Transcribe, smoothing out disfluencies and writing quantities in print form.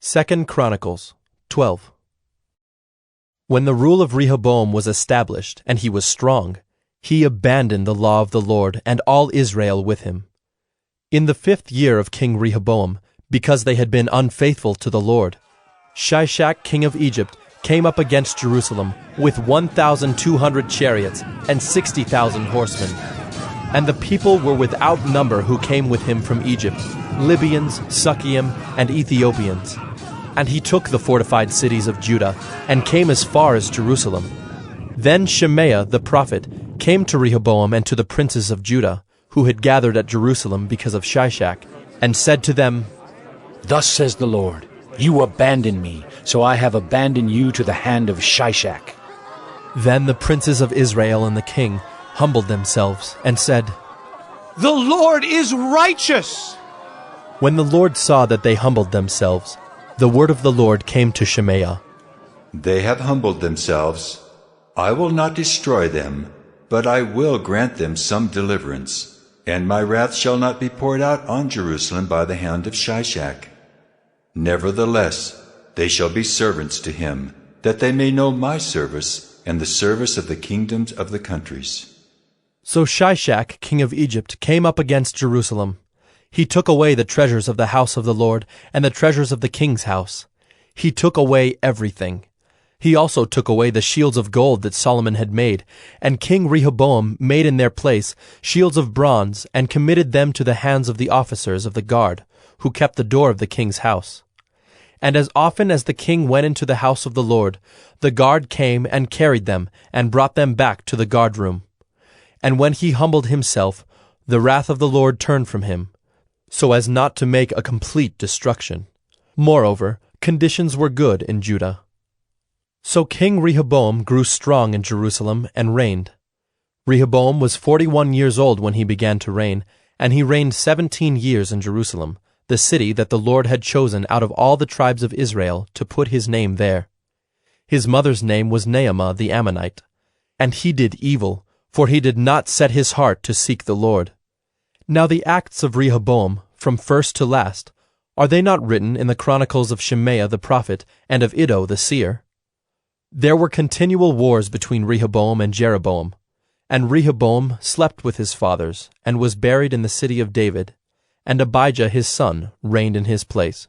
2 Chronicles 12. When the rule of Rehoboam was established and he was strong, he abandoned the law of the Lord and all Israel with him. In the 5th year of King Rehoboam, because they had been unfaithful to the Lord, Shishak king of Egypt came up against Jerusalem with 1,200 chariots and 60,000 horsemen. And the people were without number who came with him from Egypt, Libyans, Sukkiim, and Ethiopians. And he took the fortified cities of Judah and came as far as Jerusalem. Then Shemaiah the prophet came to Rehoboam and to the princes of Judah, who had gathered at Jerusalem because of Shishak, and said to them, Thus says the Lord, you abandoned me, so I have abandoned you to the hand of Shishak. Then the princes of Israel and the king humbled themselves and said, The Lord is righteous. When the Lord saw that they humbled themselves, the word of the Lord came to Shemaiah. They have humbled themselves. I will not destroy them, but I will grant them some deliverance, and my wrath shall not be poured out on Jerusalem by the hand of Shishak. Nevertheless, they shall be servants to him, that they may know my service and the service of the kingdoms of the countries. So Shishak, king of Egypt, came up against Jerusalem. He took away the treasures of the house of the Lord and the treasures of the king's house. He took away everything. He also took away the shields of gold that Solomon had made, and King Rehoboam made in their place shields of bronze and committed them to the hands of the officers of the guard, who kept the door of the king's house. And as often as the king went into the house of the Lord, the guard came and carried them and brought them back to the guard room. And when he humbled himself, the wrath of the Lord turned from him, so as not to make a complete destruction. Moreover, conditions were good in Judah. So King Rehoboam grew strong in Jerusalem and reigned. Rehoboam was 41 years old when he began to reign, and he reigned 17 years in Jerusalem, the city that the Lord had chosen out of all the tribes of Israel to put his name there. His mother's name was Naamah the Ammonite. And he did evil, for he did not set his heart to seek the Lord. Now the acts of Rehoboam, from first to last, are they not written in the Chronicles of Shemaiah the prophet and of Iddo the seer? There were continual wars between Rehoboam and Jeroboam, and Rehoboam slept with his fathers and was buried in the city of David, and Abijah his son reigned in his place.